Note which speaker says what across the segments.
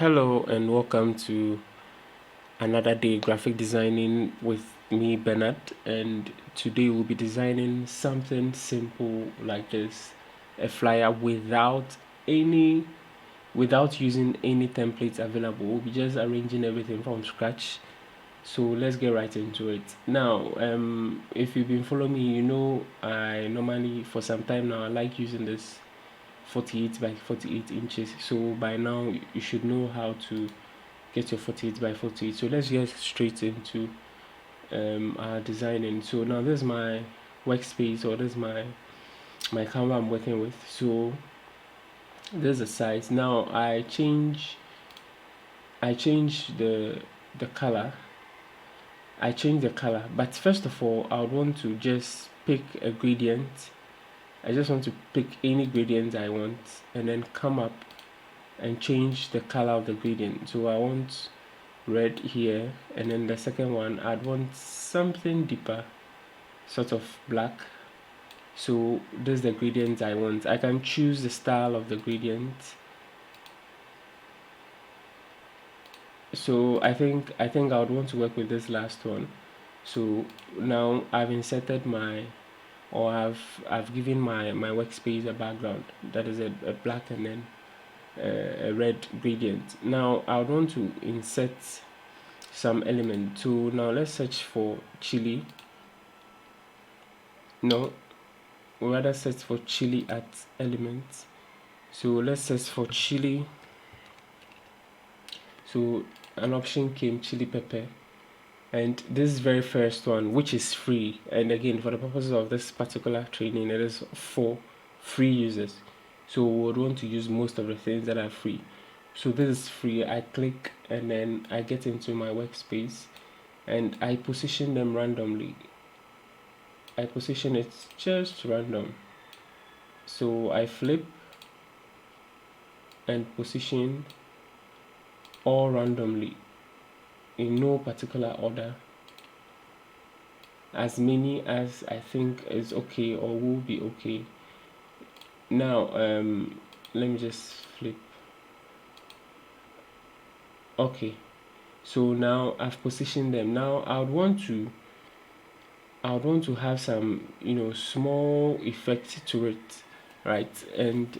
Speaker 1: Hello and welcome to another day graphic designing with me, Bernard. And today we'll be designing something simple like this, a flyer any without using any templates available. We'll be just arranging everything from scratch. So let's get right into it. Now, if you've been following me, you know I normally for some time now I like using this 48 by 48 inches. So by now you should know how to get your 48 by 48. So let's get straight into our designing. So now this is my workspace, or this is my Canva I'm working with. So there's a size. Now I change the color. I change the color, but first of all I would want to just pick a gradient. I just want to pick any gradient I want and then come up and change the color of the gradient. So I want red here, and then the second one I'd want something deeper, sort of black. So this is the gradient I want. I can choose the style of the gradient. So I think I would want to work with this last one. So now I've inserted I've given my workspace a background that is a black and then a red gradient. Now I would want to insert some element. So now let's search for chili. No, we rather search for chili at elements. So let's search for chili. So an option came, chili pepper, and this very first one, which is free, and again for the purposes of this particular training it is for free users, so we would want to use most of the things that are free. So this is free. I click and then I get into my workspace and I position them randomly. I position it just random. So I flip and position all randomly in no particular order, as many as I think is okay or will be okay. Now let me just flip. Okay, so now I've positioned them. Now I would want to have some small effect to it, right? And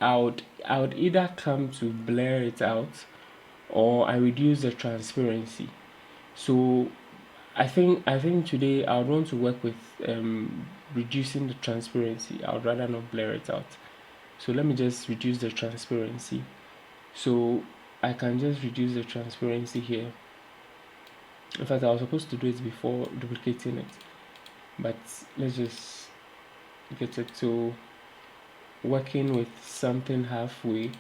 Speaker 1: I would either come to blur it out or I reduce the transparency. So I think today I would want to work with reducing the transparency. I would rather not blur it out. So let me just reduce the transparency. So I can just reduce the transparency here. In fact, I was supposed to do it before duplicating it, but let's just get it to working with something halfway,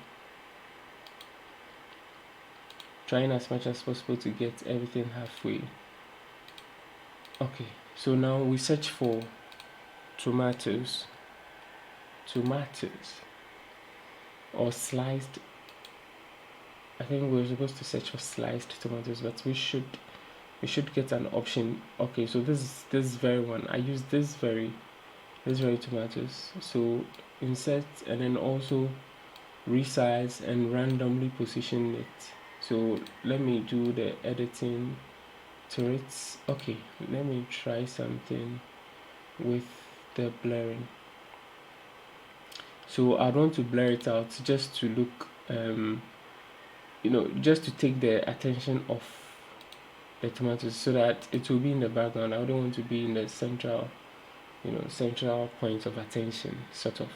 Speaker 1: trying as much as possible to get everything halfway. Okay, so now we search for tomatoes or sliced. I think we're supposed to search for sliced tomatoes, but we should get an option. Okay, so this very one, I use this very tomatoes. So insert and then also resize and randomly position it. So let me do the editing to it. Okay, let me try something with the blurring. So I want to blur it out just to look just to take the attention off the tomatoes so that it will be in the background. I don't want to be in the central point of attention, sort of.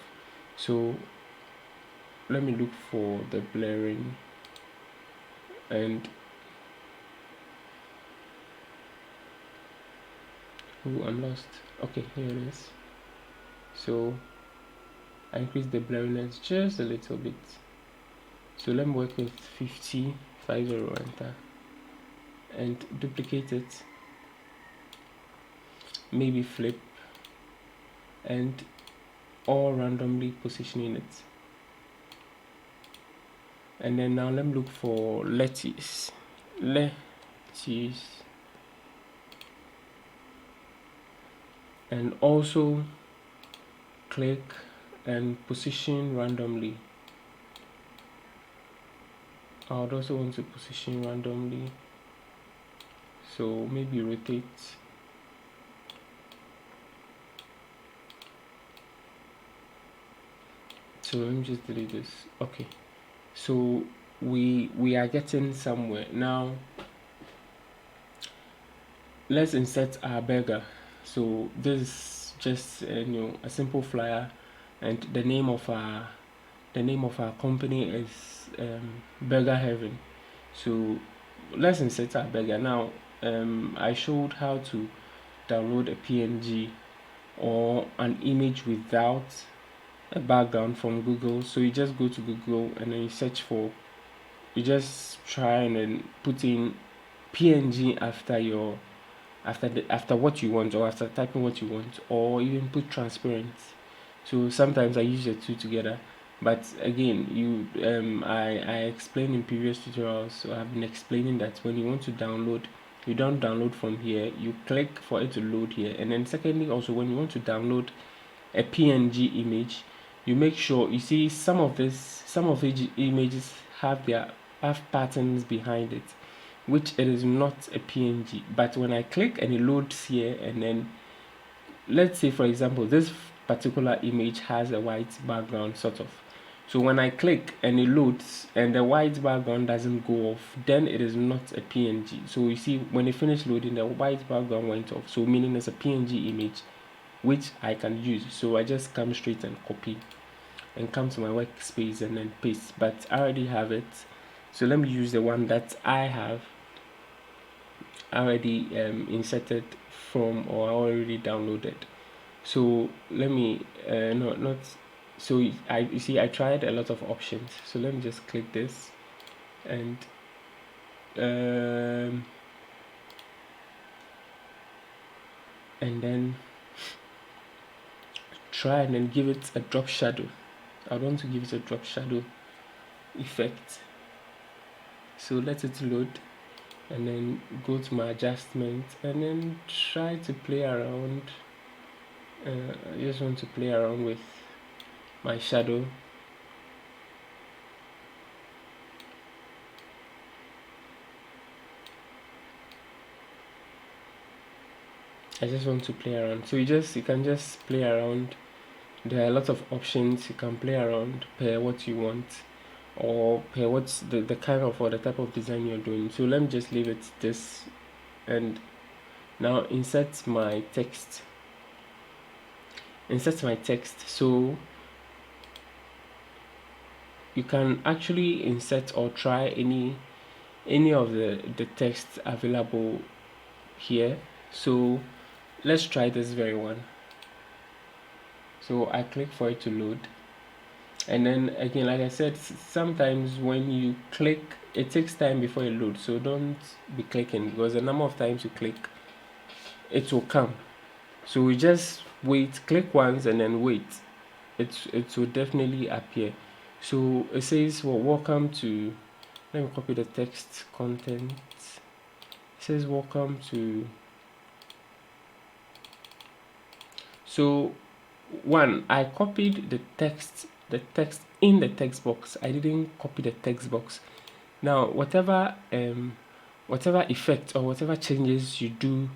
Speaker 1: So let me look for the blurring, and I'm lost. Okay, here it is. So I increase the blurriness just a little bit. So let me work with 50 enter and duplicate it, maybe flip and all randomly positioning it. And then now let me look for lettuce, and also click and position randomly. I would also want to position randomly, so maybe rotate. So let me just delete this. Okay, so we are getting somewhere now. Let's insert our burger. So this is just a simple flyer, and the name of our company is Burger Heaven. So let's insert our burger now. I showed how to download a PNG or an image without a background from Google. So you just go to Google and then you search for, you just try and then put in PNG after what you want, or after typing what you want, or even put transparent. So sometimes I use the two together, but again, I explained in previous tutorials, so I've been explaining that when you want to download, you don't download from here, you click for it to load here. And then secondly, also when you want to download a PNG image, you make sure you see some of the images have patterns behind it, which it is not a PNG. But when I click and it loads here, and then let's say for example this particular image has a white background sort of, so when I click and it loads and the white background doesn't go off, then it is not a PNG. So you see when it finished loading, the white background went off, so meaning it's a PNG image which I can use. So I just come straight and copy and come to my workspace and then paste, but I already have it. So let me use the one that I have already inserted from, or already downloaded. So let me no not so you see I tried a lot of options, so let me just click this and then try and then give it a drop shadow. I want to give it a drop shadow effect. So let it load and then go to my adjustment and then try to play around. I just want to play around with my shadow. I just want to play around. So you can just play around. There are a lot of options you can play around per what you want, or per what's the kind of or the type of design you're doing. So let me just leave it this, and now insert my text. So you can actually insert or try any of the text available here. So let's try this very one. So I click for it to load, and then again, like I said, sometimes when you click it takes time before it loads, so don't be clicking, because the number of times you click it will come. So we just wait, click once and then wait, it will definitely appear. So it says, well, welcome to, let me copy the text content. It says welcome to, so one, I copied the text in the text box. I didn't copy the text box. Now whatever effect or whatever changes you do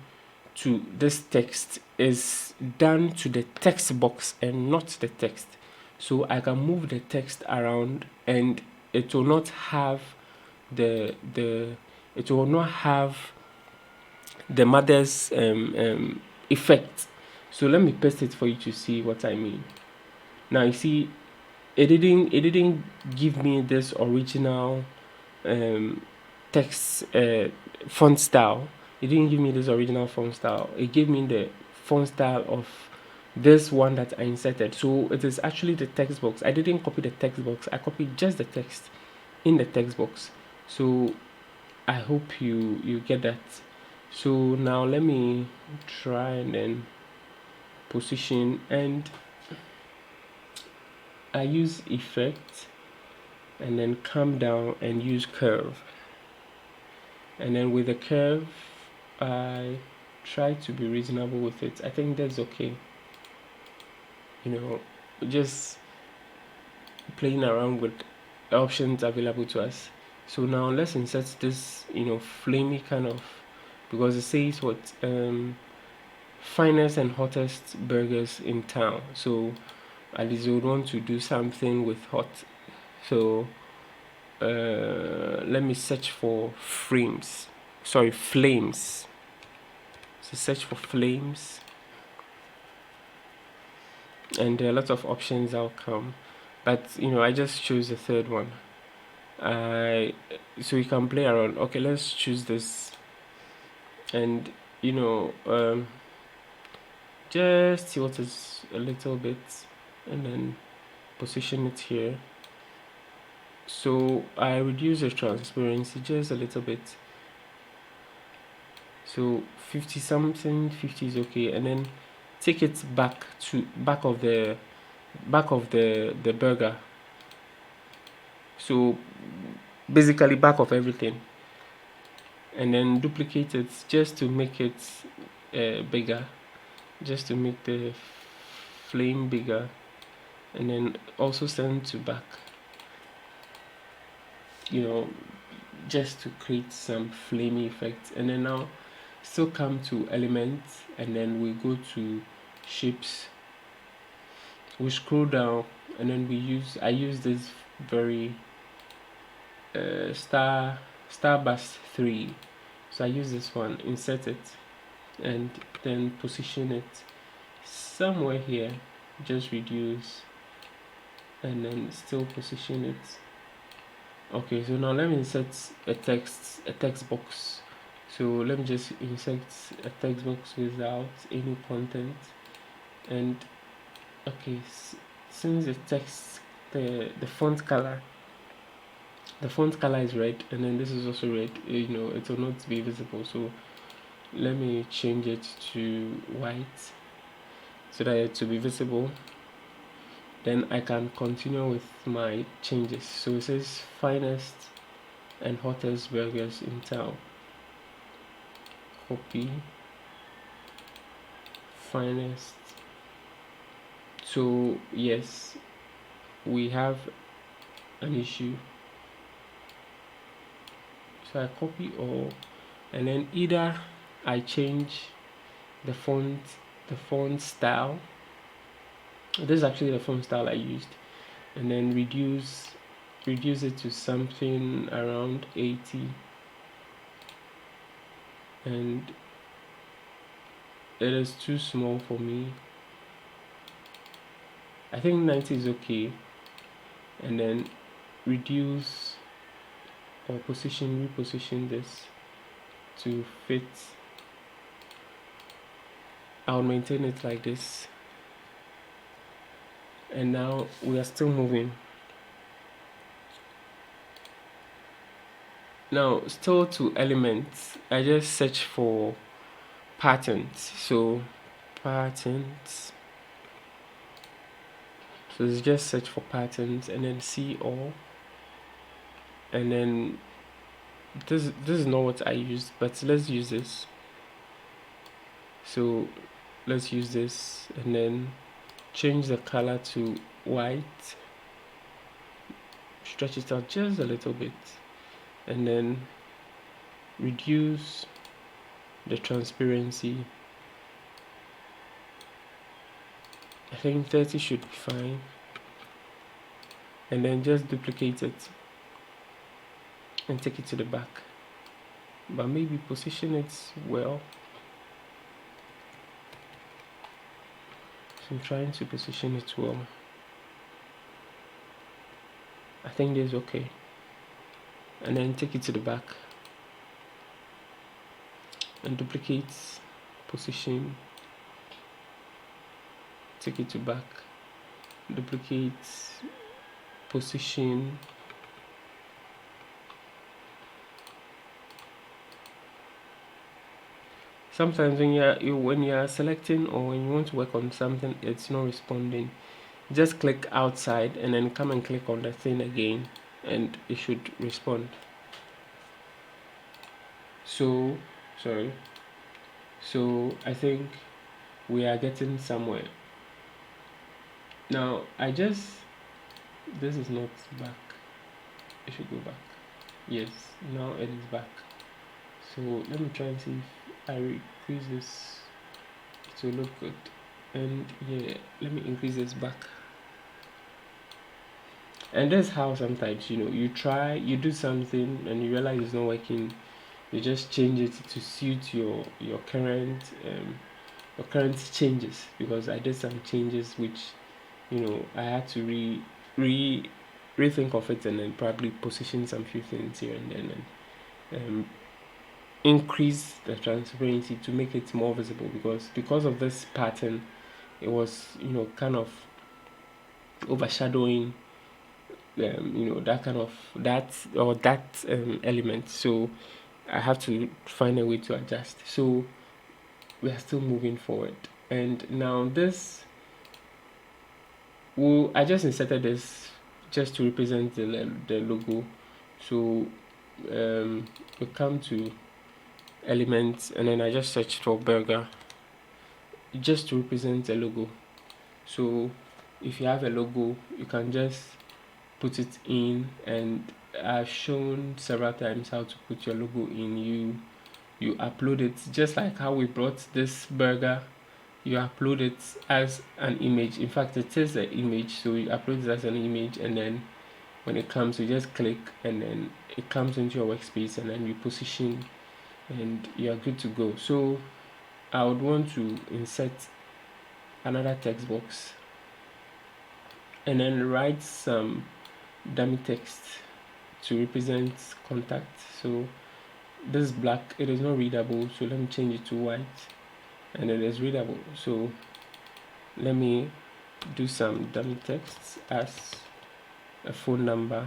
Speaker 1: to this text is done to the text box and not the text. So I can move the text around and it will not have the mother's effect. So let me paste it for you to see what I mean. Now you see it didn't give me this original text font style. It didn't give me this original font style. It gave me the font style of this one that I inserted. So it is actually the text box. I didn't copy the text box. I copied just the text in the text box. So I hope you get that. So now let me try and then position, and I use effect and then come down and use curve, and then with the curve I try to be reasonable with it. I think that's okay, just playing around with options available to us. So now let's insert this, flamey kind of, because it says what, finest and hottest burgers in town. So at least we would want to do something with hot. So let me search for flames. So search for flames, and there are lots of options that'll come, but I just choose the third one. So you can play around. Okay, let's choose this, and just tilt it a little bit, and then position it here. So I reduce the transparency just a little bit. So 50 something, 50 is okay, and then take it back to back of the burger. So basically back of everything, and then duplicate it just to make it bigger, just to make the flame bigger, and then also send to back, just to create some flamey effect. And then now still come to elements, and then we go to shapes, we scroll down, and then I use this very Starburst 3. So I use this one, insert it, and then position it somewhere here, just reduce, and then still position it. Okay, so now let me insert a text box. So let me just insert a text box without any content. And okay, since the font color is red, and then this is also red, it will not be visible. So let me change it to white so that it will be visible. Then I can continue with my changes. So it says finest and hottest burgers in town. Copy finest. So yes, we have an issue. So I copy all, and then either I change the font style. This is actually the font style I used, and then reduce it to something around 80, and it is too small for me. I think 90 is okay, and then reduce or reposition this to fit. I'll maintain it like this, and now we are still moving. Now still to elements, I just search for patterns. So patterns, so it's just search for patterns, and then see all, and then this is not what I used, but let's use this. So let's use this, and then change the color to white, stretch it out just a little bit, and then reduce the transparency. I think 30 should be fine, and then just duplicate it and take it to the back, but maybe position it well. So I'm trying to position it well. I think this is okay, and then take it to the back and duplicate, position, take it to back, duplicate, position, sometimes when you are selecting, or when you want to work on something, it's not responding, just click outside and then come and click on the thing again, and it should respond. So I think we are getting somewhere. Now this is not back, it should go back. Yes, now it is back. So let me try and see if I increase this, it will look good. And yeah, let me increase this back. And that's how sometimes, you try, you do something and you realize it's not working, you just change it to suit your current changes. Because I did some changes which, I had to re rethink of it, and then probably position some few things here and then, and increase the transparency to make it more visible. Because of this pattern, it was, kind of overshadowing, that kind of that element. So I have to find a way to adjust. So we are still moving forward. And now this, I just inserted this just to represent the logo. So we come to elements, and then I just searched for burger just to represent the logo. So if you have a logo, you can just put it in, and I've shown several times how to put your logo in. You upload it just like how we brought this burger. You upload it as an image. In fact, it is an image, so you upload it as an image, and then when it comes, you just click, and then it comes into your workspace, and then you position, and you are good to go. So I would want to insert another text box, and then write some dummy text to represent contact. So this is black, it is not readable, so let me change it to white, and it is readable. So let me do some dummy text as a phone number,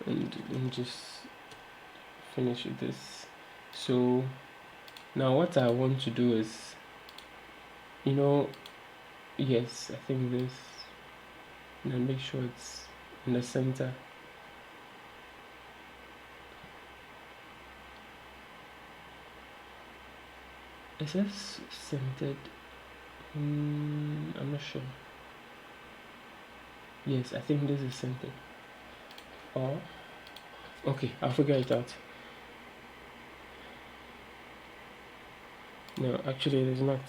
Speaker 1: and let me just finish with this. So now what I want to do is, yes, I think this, and then make sure it's in the center. Is this centered? I'm not sure. Yes, I think this is centered. Or okay, I'll figure it out. No, actually it is not.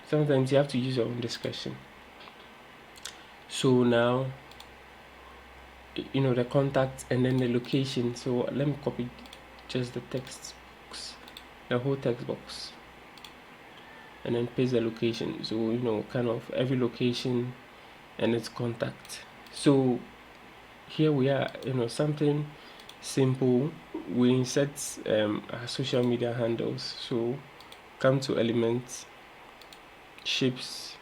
Speaker 1: Sometimes you have to use your own discretion. So now, the contact and then the location. So let me copy just the text box, the whole text box, and then paste the location. So kind of every location and its contact. So here we are, something simple. We insert our social media handles. So come to elements, shapes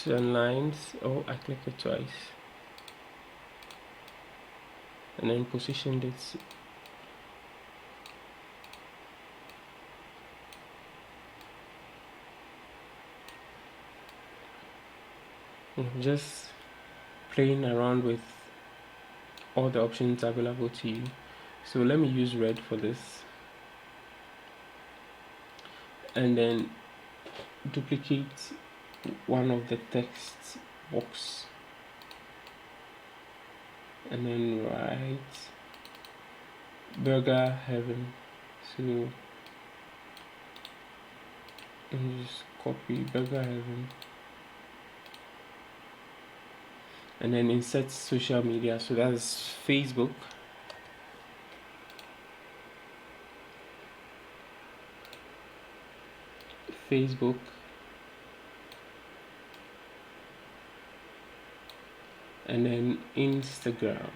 Speaker 1: and lines. Oh, I clicked it twice, and then positioned it. Just playing around with all the options available to you. So let me use red for this, and then duplicate one of the text box, and then write burger heaven. So and just copy burger heaven, and then insert social media. So that's Facebook, and then Instagram.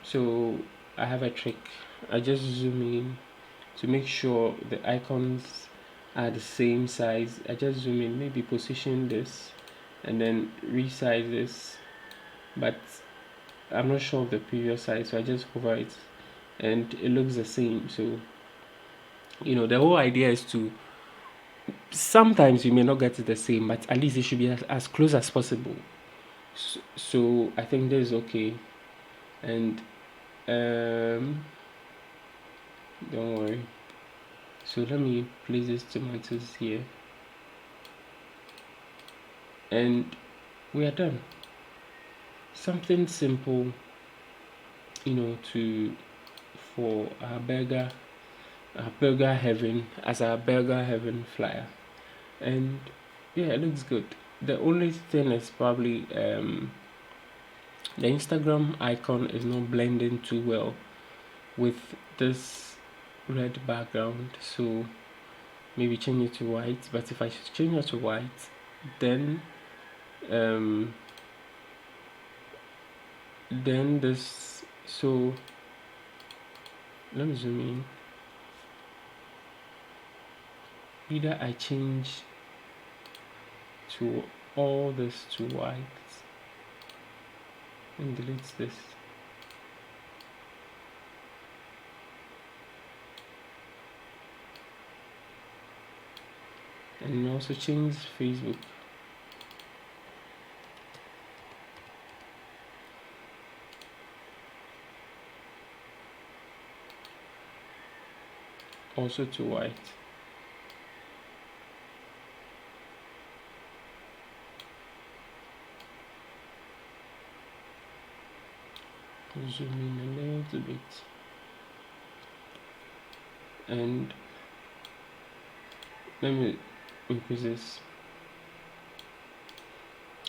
Speaker 1: So I have a trick. I just zoom in to make sure the icons are the same size. I just zoom in, maybe position this, and then resize this, but I'm not sure of the previous size, so I just hover it and it looks the same. So The whole idea is to, sometimes you may not get it the same, but at least it should be as close as possible. So I think this is okay. And don't worry. So let me place these tomatoes here, and we are done. Something simple, to for our burger heaven, as our burger heaven flyer. And yeah, it looks good. The only thing is probably the Instagram icon is not blending too well with this red background, so maybe change it to white. But if I should change it to white, then um this, so let me zoom in. Either I change to all this to white and delete this. And also change Facebook. Also to white. Zoom in a little bit. And let me increase this.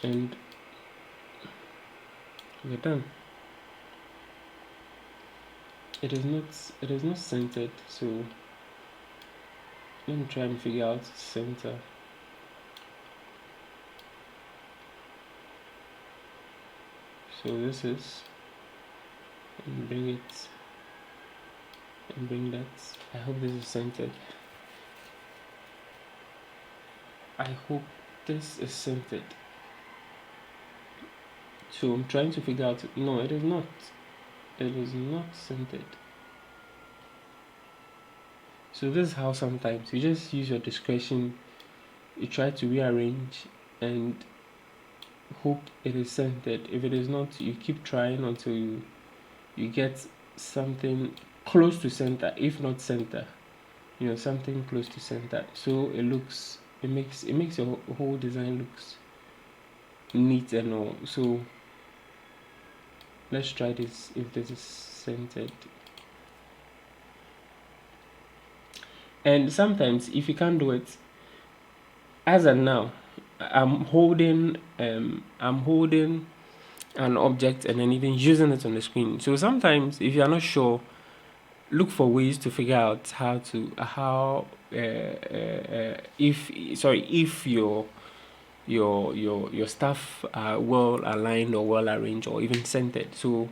Speaker 1: And we're done. It is not centered, so let me try and figure out center. So this is, and bring it, and bring that. I hope this is centered. I hope this is centered. So I'm trying to figure out, no, it is not. It is not centered. So this is how sometimes you just use your discretion, you try to rearrange and hope it is centered. If it is not, you keep trying until you get something close to center, if not center, something close to center. So it makes your whole design looks neat and all. So let's try this, if this is centered. And sometimes if you can't do it, as of now, I'm holding an object and then even using it on the screen. So sometimes if you are not sure, look for ways to figure out if your stuff are well aligned or well arranged or even centered. So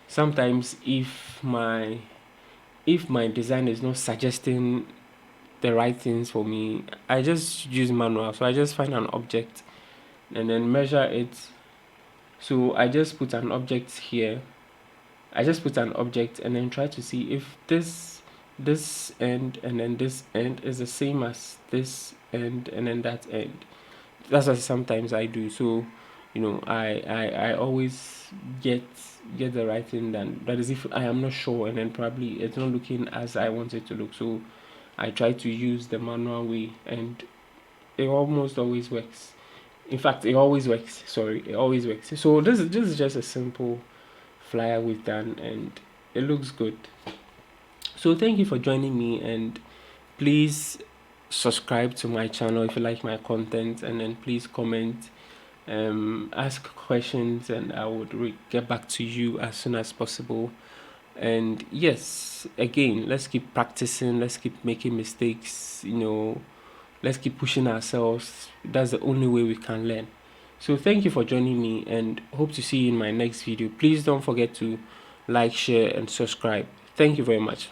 Speaker 1: sometimes if my design is not suggesting the right things for me, I just use manual. So I just find an object and then measure it. So I just put an object here. I just put an object and then try to see if this end and then this end is the same as this end and then that end. That's what sometimes I do. So I always get the right thing done. That is if I am not sure and then probably it's not looking as I want it to look. So I try to use the manual way and it almost always works. In fact, it always works. Sorry, it always works. So this is just a simple flyer we've done and it looks good. So thank you for joining me, and please subscribe to my channel if you like my content, and then please comment, ask questions, and I would get back to you as soon as possible. And yes, again, let's keep practicing, let's keep making mistakes, let's keep pushing ourselves. That's the only way we can learn. So thank you for joining me and hope to see you in my next video. Please don't forget to like, share and subscribe. Thank you very much.